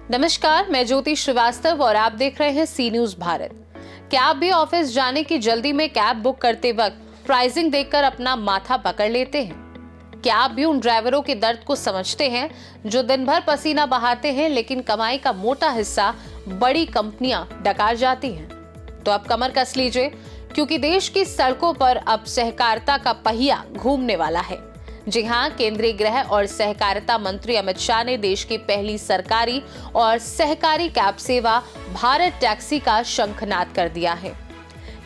नमस्कार, मैं ज्योति श्रीवास्तव और आप देख रहे हैं सी न्यूज भारत। क्या आप भी ऑफिस जाने की जल्दी में कैब बुक करते वक्त प्राइसिंग देखकर अपना माथा पकड़ लेते हैं? क्या आप भी उन ड्राइवरों के दर्द को समझते हैं जो दिन भर पसीना बहाते हैं लेकिन कमाई का मोटा हिस्सा बड़ी कंपनियां डकार जाती हैं? तो अब कमर कस लीजिए, क्योंकि देश की सड़कों पर अब सहकारिता का पहिया घूमने वाला है। जी हां, केंद्रीय गृह और सहकारिता मंत्री अमित शाह ने देश की पहली सरकारी और सहकारी कैब सेवा भारत टैक्सी का शंखनाद कर दिया है।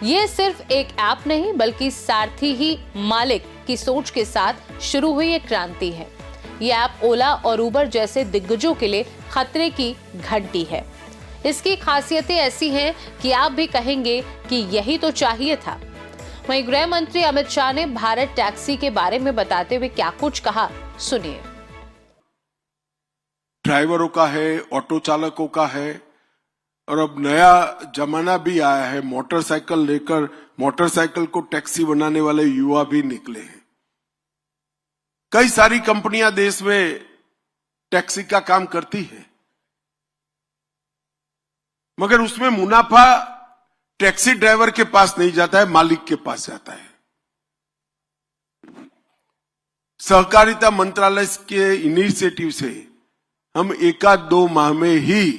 ये सिर्फ एक ऐप नहीं, बल्कि सारथी ही मालिक की सोच के साथ शुरू हुई एक क्रांति है। ये ऐप ओला और उबर जैसे दिग्गजों के लिए खतरे की घंटी है। इसकी खासियतें ऐसी हैं कि आप भी कहेंगे कि यही तो चाहिए था। वहीं गृह मंत्री अमित शाह ने भारत टैक्सी के बारे में बताते हुए क्या कुछ कहा, सुनिए। ड्राइवरों का है, ऑटो चालकों का है, और अब नया जमाना भी आया है। मोटरसाइकिल लेकर मोटरसाइकिल को टैक्सी बनाने वाले युवा भी निकले हैं। कई सारी कंपनियां देश में टैक्सी का काम करती है, मगर उसमें मुनाफा टैक्सी ड्राइवर के पास नहीं जाता है, मालिक के पास जाता है। सहकारिता मंत्रालय के इनिशिएटिव से हम 1-2 माह में ही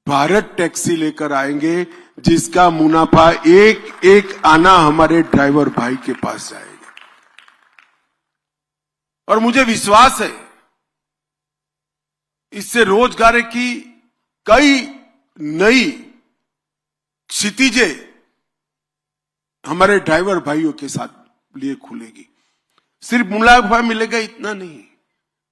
भारत टैक्सी लेकर आएंगे, जिसका मुनाफा एक एक आना हमारे ड्राइवर भाई के पास जाएगा। और मुझे विश्वास है इससे रोजगार की कई नई क्षितिजें हमारे ड्राइवर भाइयों के साथ लिए खुलेगी। सिर्फ मुनाफा मिलेगा इतना नहीं,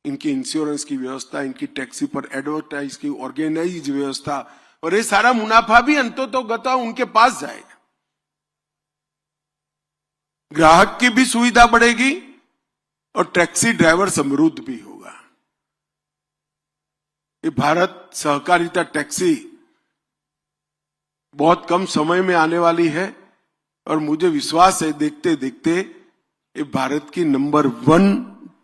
इनकी इंश्योरेंस की व्यवस्था, इनकी टैक्सी पर एडवर्टाइज की ऑर्गेनाइज व्यवस्था, और ये सारा मुनाफा भी अंततोगत्वा उनके पास जाएगा। ग्राहक की भी सुविधा बढ़ेगी और टैक्सी ड्राइवर समृद्ध भी होगा। ये भारत सहकारिता टैक्सी बहुत कम समय में आने वाली है, और मुझे विश्वास है देखते देखते ये भारत की नंबर 1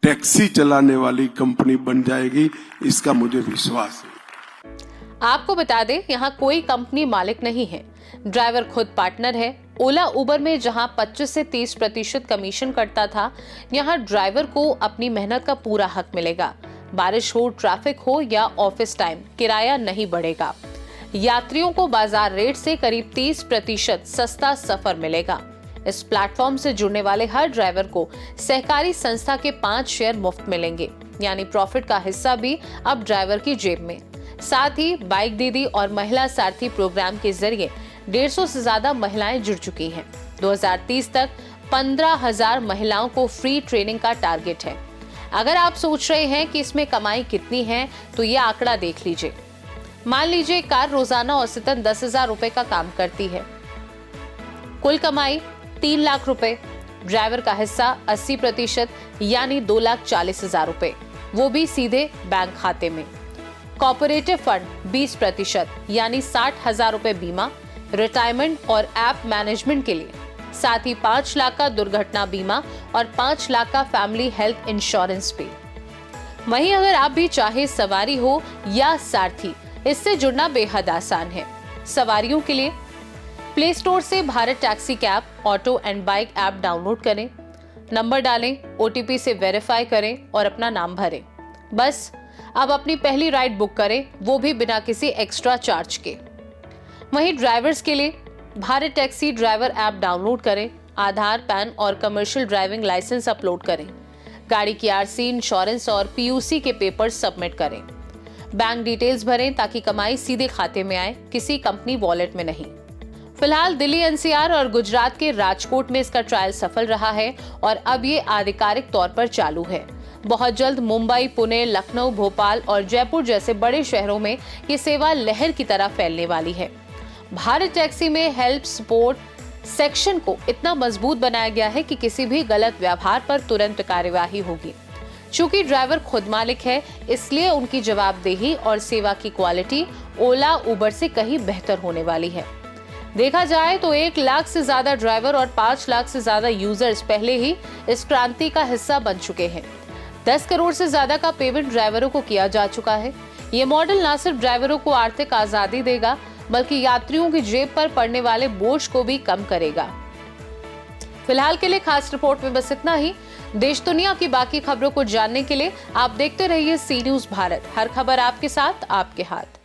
टैक्सी चलाने वाली कंपनी बन जाएगी, इसका मुझे विश्वास है। आपको बता दें, यहाँ कोई कंपनी मालिक नहीं है, ड्राइवर खुद पार्टनर है। ओला उबर में जहां 25 से 30% कमीशन कटता था, यहाँ ड्राइवर को अपनी मेहनत का पूरा हक मिलेगा। बारिश हो, ट्रैफिक हो या ऑफिस टाइम, किराया नहीं बढ़ेगा। यात्रियों को बाजार रेट से करीब 30% सस्ता सफर मिलेगा। इस प्लेटफॉर्म से जुड़ने वाले हर ड्राइवर को सहकारी संस्था के 5 शेयर मुफ्त मिलेंगे, यानी प्रॉफिट का हिस्सा भी अब ड्राइवर की जेब में। साथ ही बाइक दीदी और महिला सारथी प्रोग्राम के जरिए 150 से ज्यादा महिलाएं जुड़ चुकी हैं। 2030 तक 15,000 महिलाओं को फ्री ट्रेनिंग का टारगेट है। अगर आप सोच रहे हैं कि इसमें कमाई कितनी है, तो ये आंकड़ा देख लीजिए। मान लीजिए कार रोजाना औसतन 10,000 रुपए का काम करती है, कुल कमाई 3 लाख रुपए, ड्राइवर का हिस्सा 80% यानी 2,40,000 रुपए, वो भी सीधे बैंक खाते में। कॉर्पोरेटिव फंड 20% यानी 60,000 रुपए बीमा, रिटायरमेंट और ऐप मैनेजमेंट के लिए, साथ ही 5 लाख का दुर्घटना बीमा और 5 लाख का फैमिली हेल्थ इंश्योरेंस भी। वहीं अगर आप भी चाहे सवारी हो या सारथी, इससे जुड़ना बेहद आसान है। सवारियों के लिए प्ले स्टोर से Bharat taxi cab, auto and bike app download करें, नंबर डालें, ओटीपी से वेरीफाई करें और अपना नाम भरें। बस अब अपनी पहली राइड बुक करें, वो भी बिना किसी एक्स्ट्रा चार्ज के। वहीं ड्राइवर्स के लिए Bharat taxi driver app download करें, आधार, पैन और कमर्शियल ड्राइविंग लाइसेंस अपलोड करें, गाड़ी की आरसी, इंश्योरेंस और पीयूसी के पेपर सबमिट करें, बैंक डिटेल्स भरें ताकि कमाई सीधे खाते में आए, किसी कंपनी वॉलेट में नहीं। फिलहाल दिल्ली, एनसीआर और गुजरात के राजकोट में इसका ट्रायल सफल रहा है और अब ये आधिकारिक तौर पर चालू है। बहुत जल्द मुंबई, पुणे, लखनऊ, भोपाल और जयपुर जैसे बड़े शहरों में ये सेवा लहर की तरह फैलने वाली है। भारत टैक्सी में हेल्प सपोर्ट सेक्शन को इतना मजबूत बनाया गया है कि किसी भी गलत व्यवहार पर तुरंत कार्यवाही होगी। चूंकि ड्राइवर खुद मालिक है, इसलिए उनकी जवाबदेही और सेवा की क्वालिटी ओला, उबर से कहीं बेहतर होने वाली है। देखा जाए तो 1 लाख से ज्यादा ड्राइवर और 5 लाख से ज्यादा यूजर्स पहले ही इस क्रांति का हिस्सा बन चुके हैं। 10 करोड़ से ज्यादा का पेमेंट ड्राइवरों को किया जा चुका है। ये मॉडल न सिर्फ ड्राइवरों को आर्थिक आजादी देगा, बल्कि यात्रियों की जेब पर पड़ने वाले बोझ को भी कम करेगा। फिलहाल के लिए खास रिपोर्ट में बस इतना ही। देश दुनिया की बाकी खबरों को जानने के लिए आप देखते रहिए सी न्यूज़ भारत। हर खबर आपके साथ, आपके हाथ।